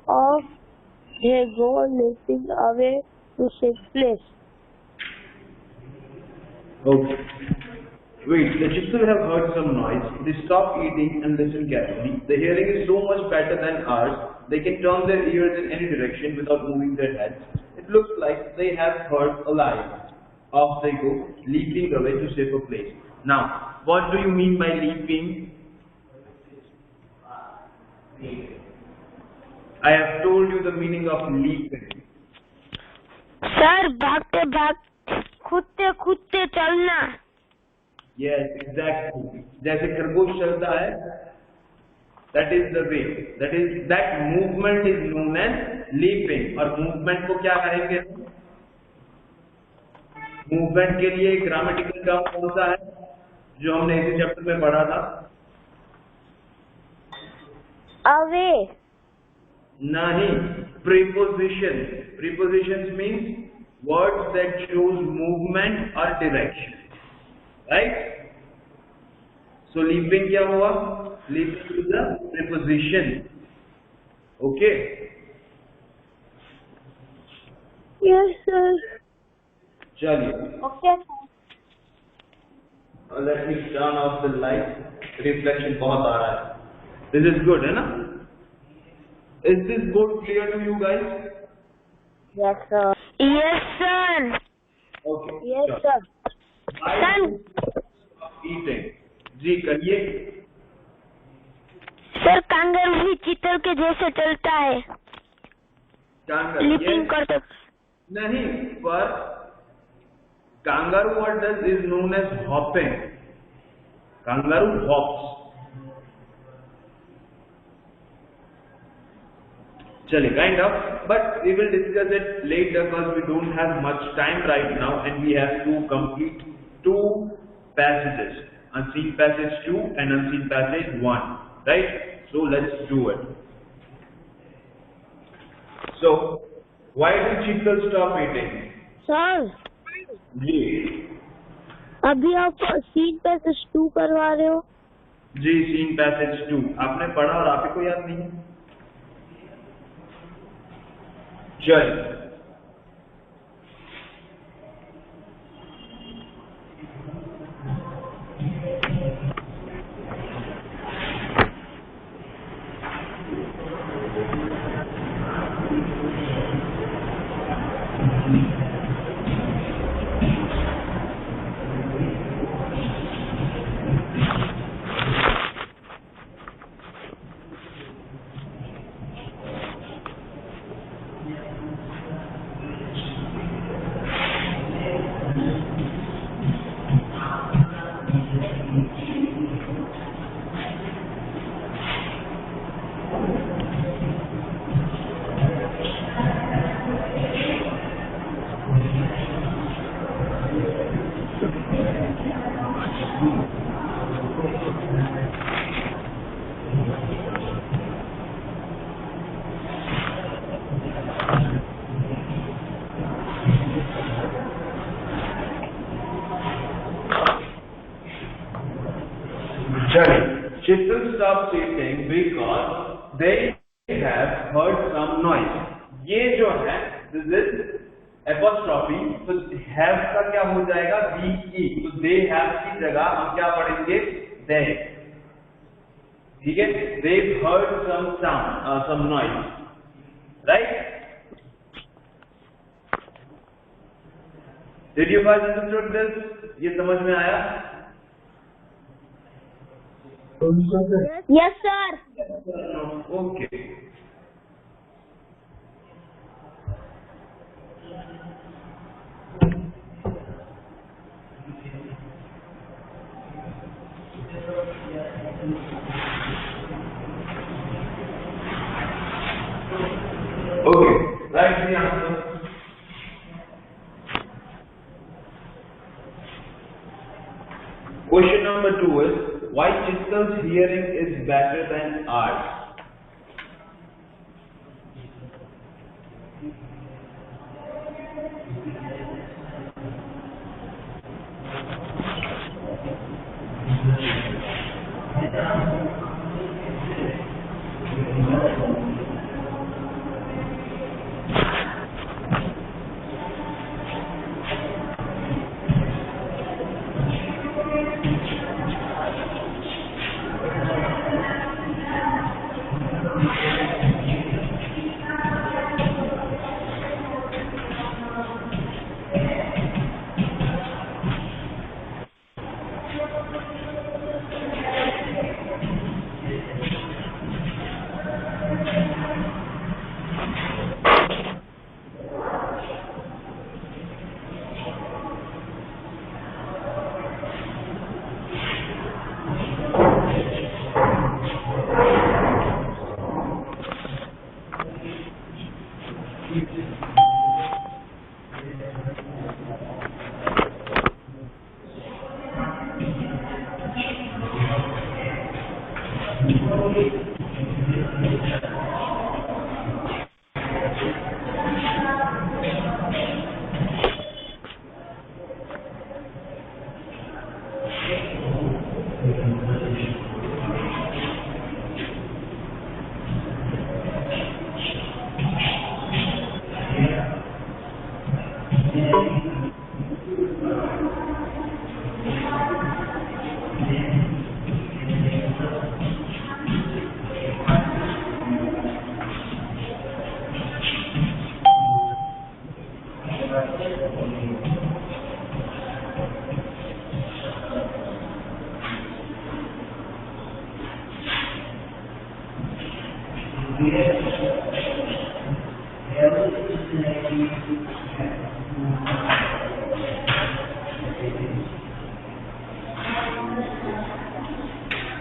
of they go leaping away to safe place. Okay. Wait, the chitals have heard some noise. They stop eating and listen carefully. The hearing is so much better than ours. They can turn their ears in any direction without moving their heads. It looks like they have heard a lion. Off they go, leaping away to safer place. Now, what do you mean by leaping? I have told you the meaning of leaping. Sir भागते भाग कूदते कूदते चलना. Yes, exactly. जैसे खरगोश चलता है, that is the way. That movement is known as leaping. और movement को क्या कहेंगे? मूवमेंट के लिए ग्रामेटिकल टर्म कौन सा है जो हमने इसी चैप्टर में पढ़ा था? Away. नहीं, preposition. Prepositions means words that shows movement or direction. Right? So leaping क्या हुआ? Leaping is a preposition. Okay? Yes, sir. चलिए. Okay. Let me turn off the light. Reflection बहुत आ रहा है. This is good, है ना? Is this board clear to you guys? Yes, sir. Yes, sir. Okay. Yes, sir. Eating. जी कहिए. Sir kangaroo भी चीतल के जैसे चलता है. कांगारू. लीपिंग करते. नहीं, पर kangaroo what does is known as hopping. Kangaroo hops. Chale, kind of, but we will discuss it later because we don't have much time right now and we have to complete two passages, unseen passage 2 and unseen passage 1, right? So let's do it. So, why do chitals stop eating? Sir जी अभी आप scene passage 2 करवा रहे हो. जी scene passage 2 आपने पढ़ा और आप ही को याद नहीं है. चलिए chitals stop eating because they have heard some noise. ये जो है this is apostrophe, तो have का क्या हो जाएगा? be. तो they have की जगह हम क्या पढ़ेंगे? they. ठीक है? They've heard some sound, some noise, right? Did you guys understood this? ये समझ में आया? Yes, sir. Okay. Okay, write the answer. Question number 2 is, why Chittal's hearing is better than ours?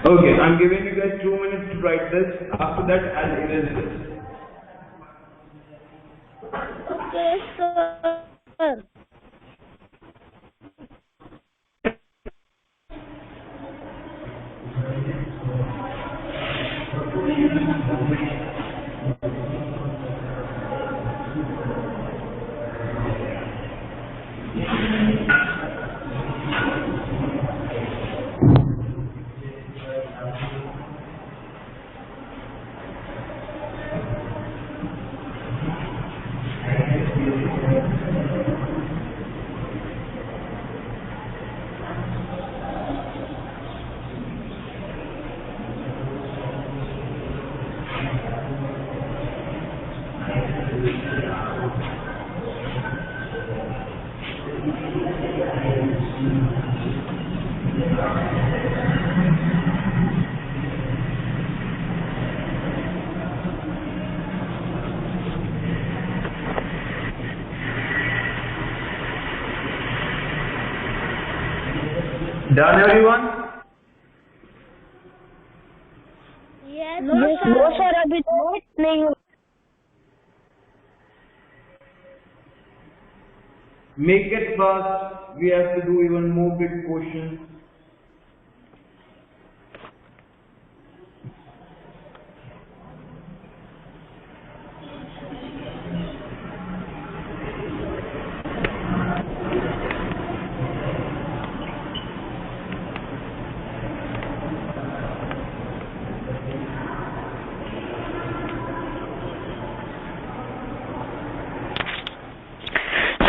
Okay, I'm giving you guys 2 minutes to write this. After that, I'll erase this. Okay, sir. Done, everyone? Yes, no sir, अभी नहीं हो. Make it fast. We have to do even more big questions.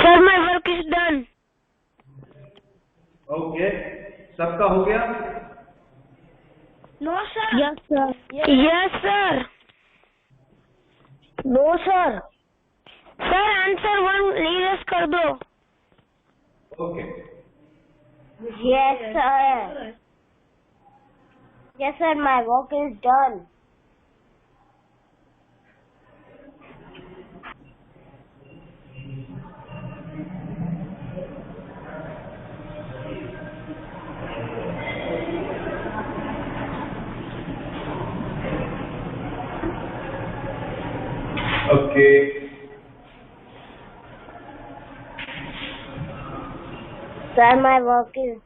Sir, my work is done. Okay. सबका हो गया? No sir. Yes sir. Yes sir. No sir. Sir, answer 1 erase कर दो. Okay. Yes sir. Yes sir, my work is done. Okay. Sir, my work is.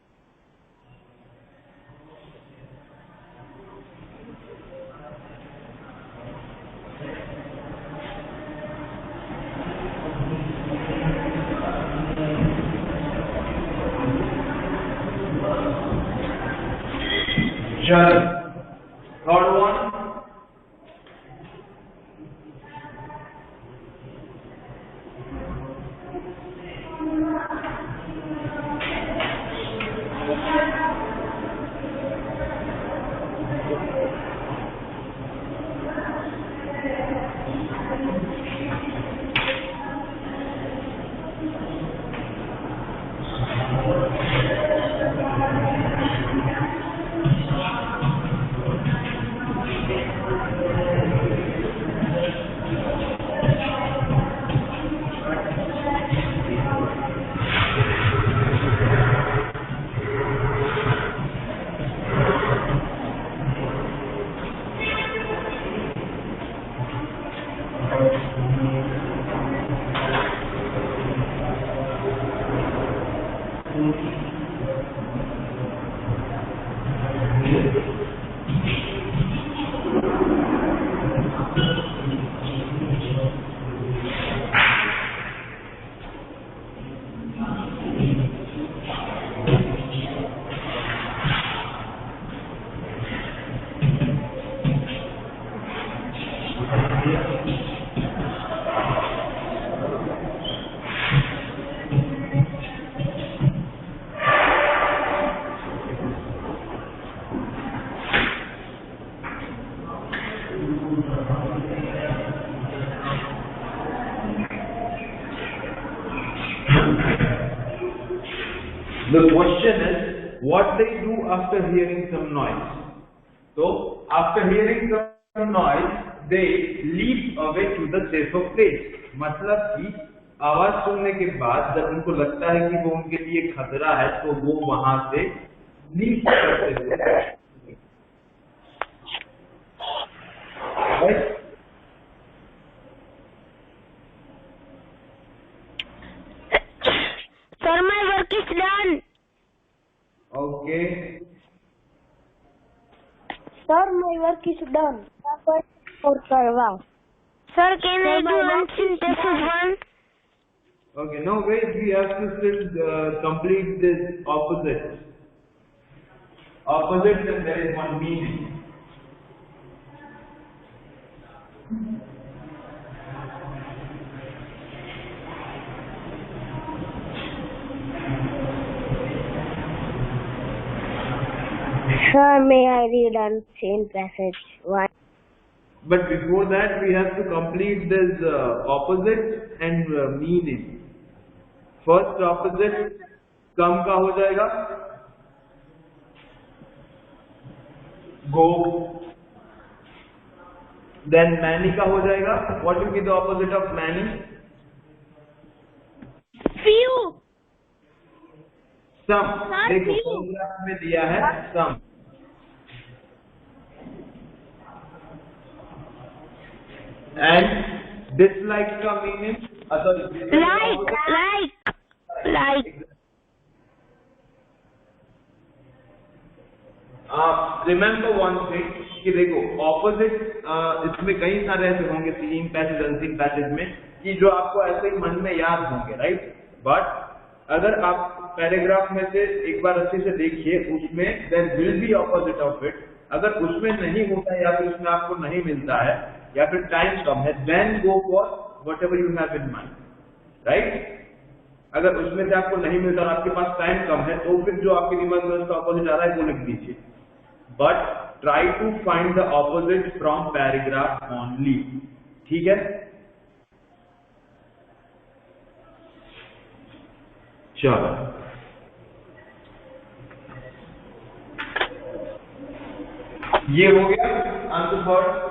Chal. Third one. The question is, what they do after hearing some noise? So, after hearing some noise, they leap away to the safer place. मतलब कि आवाज सुनने के बाद जब उनको लगता है कि वो उनके लिए खतरा है, तो वो वहां से लीप करते हुए Sir, my work is done. Okay. Sir, my work is done. For Karwa. Sir, can I do unseen passage 1? Okay. Now wait, we have to still complete this opposite. Opposite, and there is one meaning. Sir, may I read unseen passage 1? But before that, we have to complete this opposite and meaning. First opposite, कम का हो जाएगा, go. Then many का हो जाएगा. What will be the opposite of many? Few. Some. Sir, देखो few. paragraph में दिया है some. And dislike का meaning, Like. Remember one thing कि देखो opposite इसमें कई सारे ऐसे होंगे seen passage unseen passage में कि जो आपको ऐसे ही मन में याद होंगे, राइट? बट अगर आप पैराग्राफ में से एक बार अच्छे से देखिए, उसमें there will be opposite of it. अगर उसमें नहीं होता है या फिर उसमें आपको नहीं मिलता है या फिर टाइम कम है, then go for whatever you have in mind, right? अगर उसमें से आपको नहीं मिलता और आपके पास टाइम कम है, तो फिर जो आपके दिमाग में उसका ऑपोजिट आ रहा है वो लिख दीजिए. But try to find the opposite from paragraph only. ठीक है? चलो, ये हो गया आंसर फर्स्ट.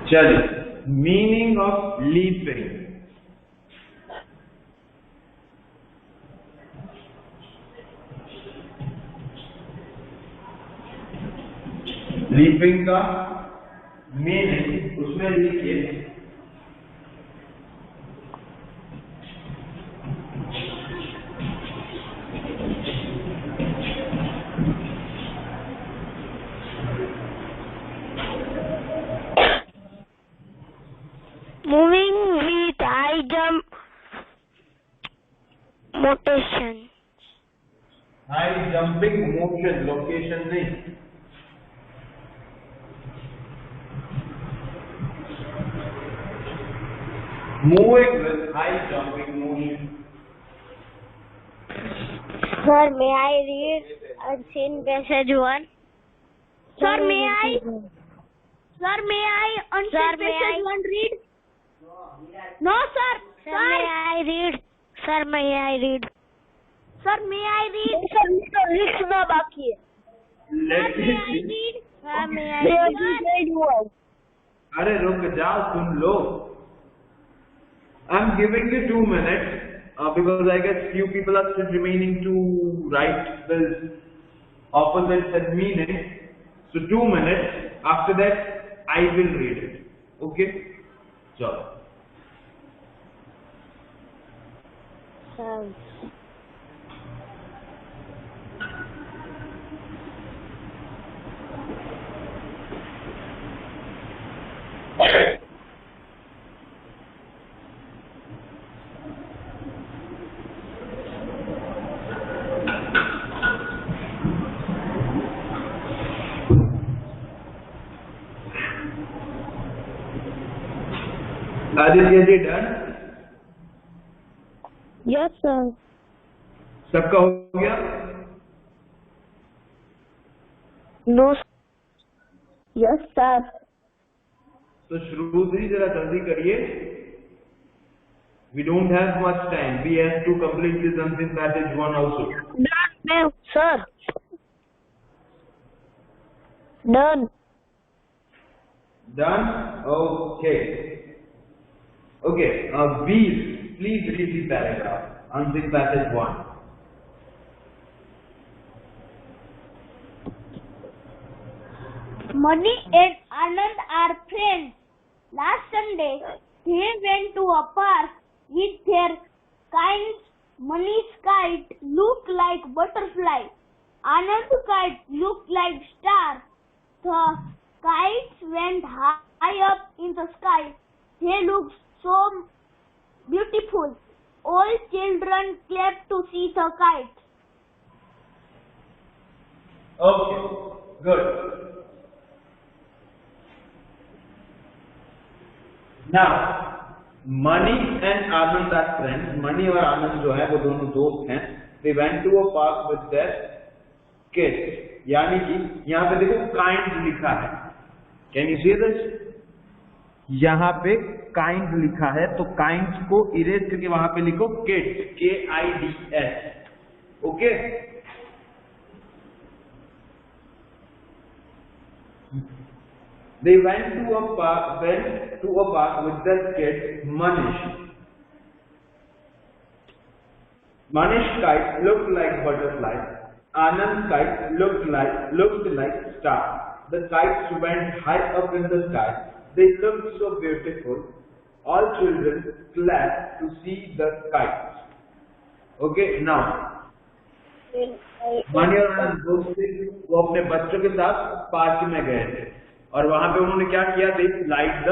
चलिए, मीनिंग ऑफ लीपिंग. लीपिंग का मीनिंग उसमें लिखिए Moving with high jump motion. High jumping motion, location नहीं. Moving with high jumping motion. Sir, may I read unseen passage 1? Sir, may I unseen passage 1 read? No, sir. Sir, may I read? Sir, may I read? Sir, may I read? Sir, लिखना बाकी है. Let me see. Sir, may I read? अरे रुक जाओ, सुन लो. I'm giving you 2 minutes because I guess few people are still remaining to write this opposites and meaning. So 2 minutes. After that, I will read it. Okay? चलो. Aditya ji done? Yes sir. सबका हो गया? No. Yes sir. तो श्रुति जरा जल्दी करिए. We don't have much time. We have to complete this unseen passage 1 also. Done, sir. Done. Done? Okay. Okay. Veer, please read the paragraph. Unseen passage 1. Mani and Anand are friends. Last Sunday, they went to a park with their kites. Mani's kite looked like butterfly. Anand's kite looked like star. The kites went high up in the sky. They looked so beautiful. All children clapped to see the kites. Okay. Good. Now, Mani and Anand are friends. Mani और आनंद जो है वो दोनों दोस्त हैं. They went to a park with their kids. यानी कि यहाँ पे देखो kind लिखा है. Can you see this? यहाँ पे kind लिखा है तो kind को erase करके वहां पे लिखो kids. K-I-D-S. Okay? They went to a park with their kid Manish. Manish's kite looked like butterfly. Anand's kite looked like star. The kites went high up in the sky. They looked so beautiful. All children clapped to see the kites. Okay, now. Money और आनंद दोस्त थे. वो अपने बच्चों के साथ park में गए थे और वहां पे उन्होंने क्या किया? They like the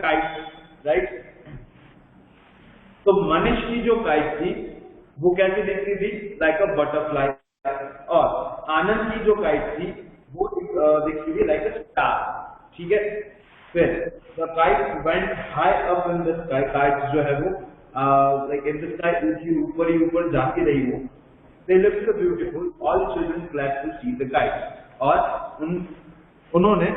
kite, right? तो मनीष की जो काइट थी वो कैसी दिखती थी? Like a butterfly. और आनंद की जो काइट थी वो दिखती थी लाइक अ स्टार. ठीक है. फिर the kite went high up in the sky. Kite जो है वो लाइक इन द स्काई ऊपर ही ऊपर जाती रही वो. They looked so beautiful. All children clapped to see the kites. और उन्होंने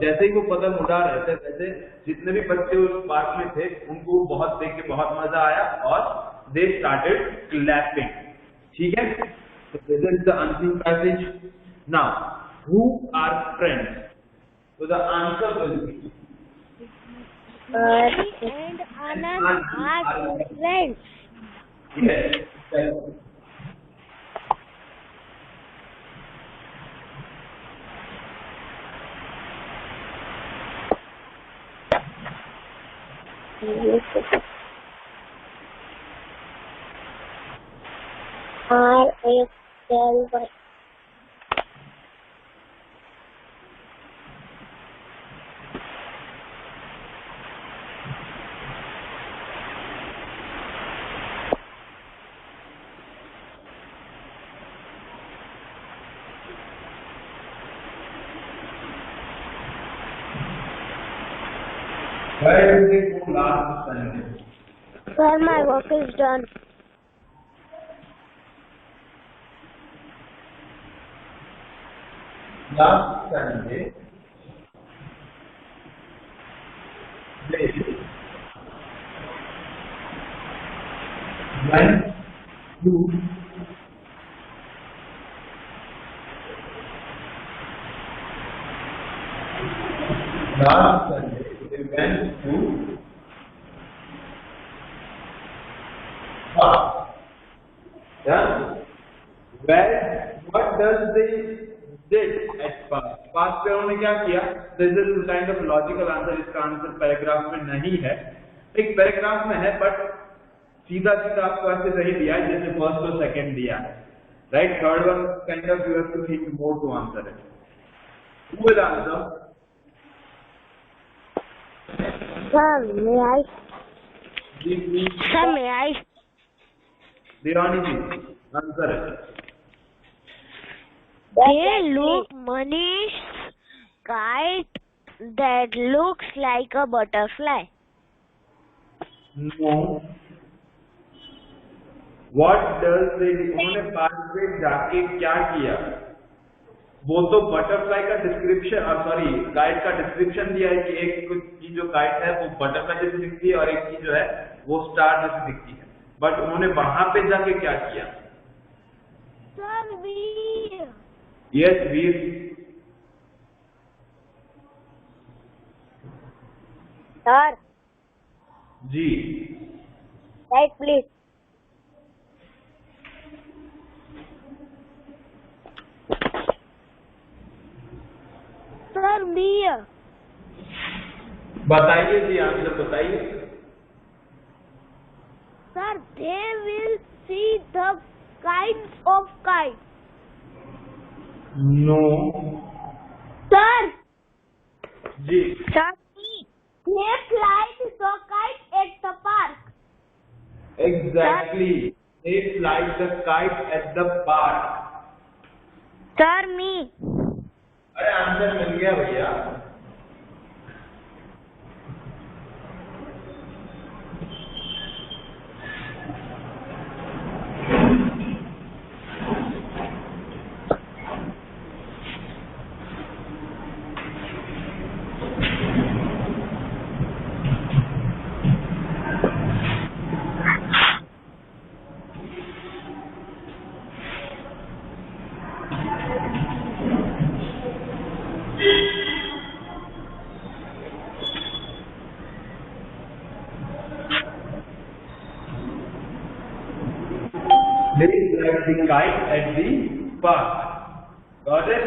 जैसे ही वो पतंग उड़ा रहे थे वैसे जितने भी बच्चे उस पार्क में थे उनको बहुत देख के बहुत मजा आया और they started clapping. ठीक है. So this is the unseen passage. Now, who are friends? So the answer will be Mani and Anand are friends. yes. R-A-L-Y. Where did they go last Sunday? Sir, my work is done. Last Sunday, they went to park. Yeah. What does they did at park? Park पे उन्होंने क्या किया? This is kind of logical answer. इसका answer paragraph में नहीं है. एक paragraph में है बट सीधा सीधा आपको ऐसे सही दिया है जैसे फर्स्ट और सेकंड दिया है. Right? Third one kind of you have to think more to answer it. Who will answer? Sir, may I? Please. Sir, may I? Dirani ji, answer it. They look Manish's kite that looks like a butterfly. No, what does they, उन्होंने park पे जाके क्या किया? वो तो butterfly का description, sorry kite का description दिया है कि एक की जो काइट है वो बटरफ्लाई जैसी दिखती है और एक की जो है वो स्टार जैसी दिखती है, बट उन्होंने वहां पे जाके क्या किया? Sir Veer. Yes Veer. Sir जी। Right please. सर वीर। बताइए जी, आंसर बताइए। Sir, they will see the kinds of kites. No. Sir, जी। sir, they fly the kite at the park. Exactly. They fly the kite at the park. Sir, me. अरे answer मिल गया भैया। They fly the kite at the park. Got it?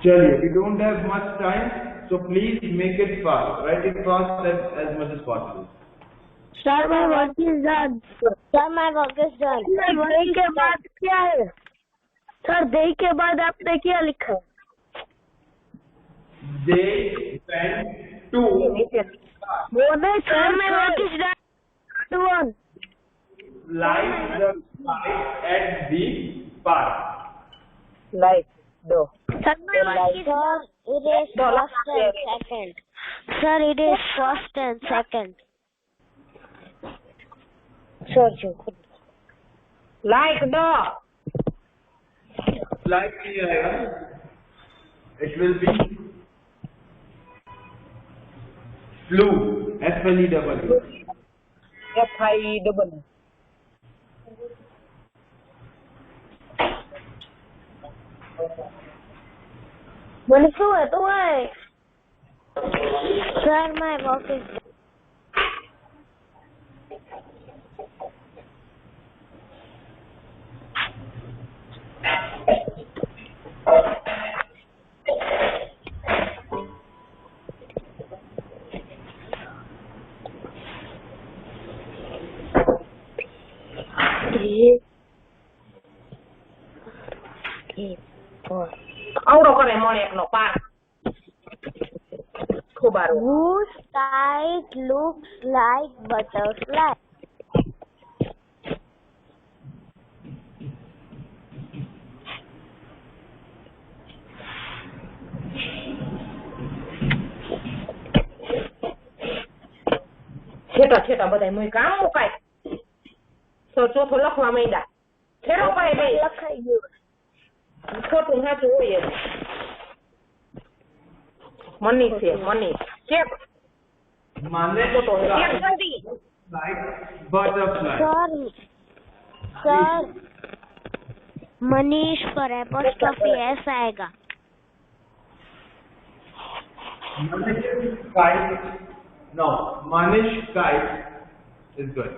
चलिए, we don't have much time, so please make it fast. Write it fast as much as possible. Sir, my work is done. Sir, my work is done. Day के बाद क्या है? Sir, day के बाद आपने क्या लिखा? They went to. वो नहीं, sir, my work is done. One. Fly the kite at the park. Like, do. Sir, my work is done. It is first and second. Sir, it is first and second. Search. Like, do. Fly नहीं आएगा, it will be flew. FLEW. FIEW. When you throw it away. Sir, my work is done. આવડો કરે મળે એકનો પાર ખૂબ સારું. Whose kite looks like butterfly? છેટા છેટા બધા મુઈ કામ મુકાય તો ચોથો લખવા માંડ્યા છેડો પાય બે લખાઈ ગયું. ખોટું સાચું હોય એમ. મનીષ છે મનીષ ચેક माने ચેક જલ્દી. like butterfly. सर मनीष पर एपोस्ट्रोफी एस आएगा. Manish kite. No, Manish kite is good.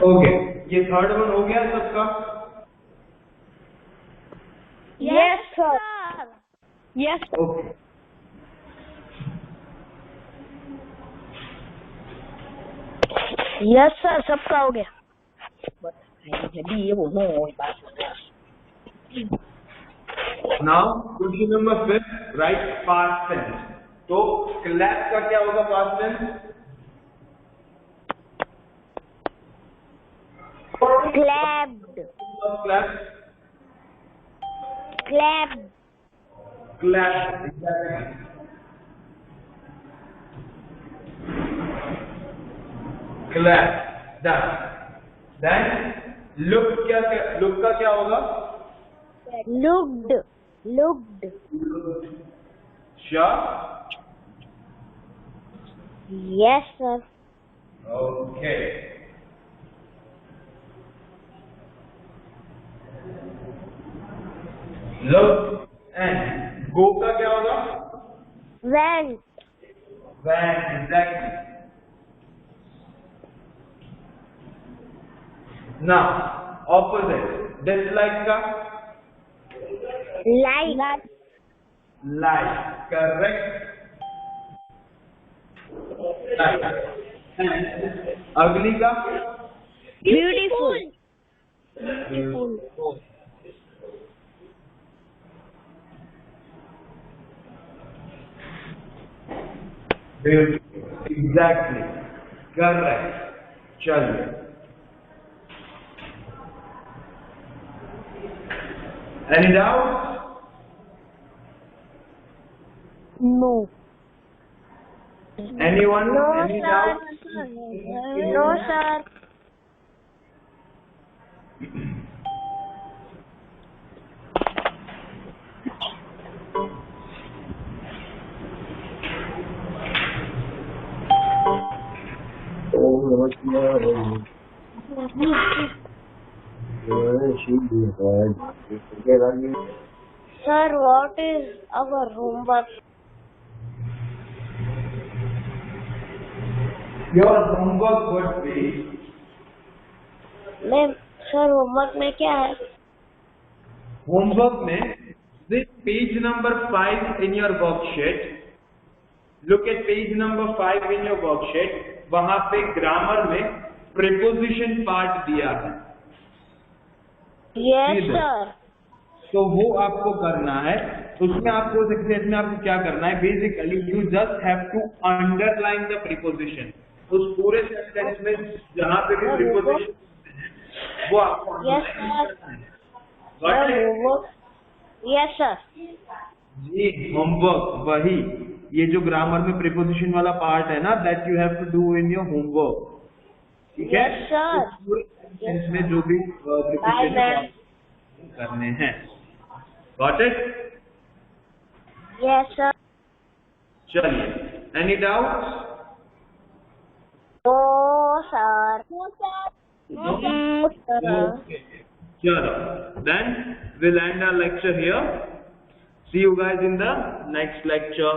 Okay, ये थर्ड वन हो गया सबका? Yes, sir. Yes. Okay. Yes sir, सबका हो गया. બી એવું ન હોય પાછું. Now question number 5, write past tense. तो clap का क्या होगा past tense? Clapped. Clap. Clapped. Clap. Exactly. Clap. Done. Then look का क्या होगा? Looked. Looked. Sure. Yes sir. Okay. Look and go का क्या होगा? Went. Went. Exactly. Now opposite. Dislike का? Like. Like. Correct. Like. And ugly का? Beautiful. Beautiful. Beautiful. Exactly. Correct. चलिए. Any doubts? No. Anyone? No Any sir. doubts? No sir. Sir, what is our homework? Your homework would be ma'am sir homework में क्या है? homework में this page number 5 in your worksheet. Look at page number 5 in your worksheet. वहां पे grammar में preposition part दिया है. Yes ठीक है. sir. तो वो आपको करना है. उसमें आपको उस एक्सरसाइज में आपको क्या करना है? Basically you just have to underline the preposition. उस पूरे सेंटेंस में जहां पे भी प्रीपोजिशन वो आपको Yes underline sir. करना है. Got it? Homework. Yes sir. जी होमवर्क वही ये जो ग्रामर में प्रीपोजिशन वाला पार्ट है ना that you have to do in your homework. ठीक है. Yes sir. उस पूरे सेंटेंस में जो भी Bye प्रीपोजिशन ma'am. करने हैं. Got it? Yes sir. चलिए. Any doubts? No sir. No sir. No sir. Okay. Chalo. Then we'll end our lecture here. See you guys in the next lecture.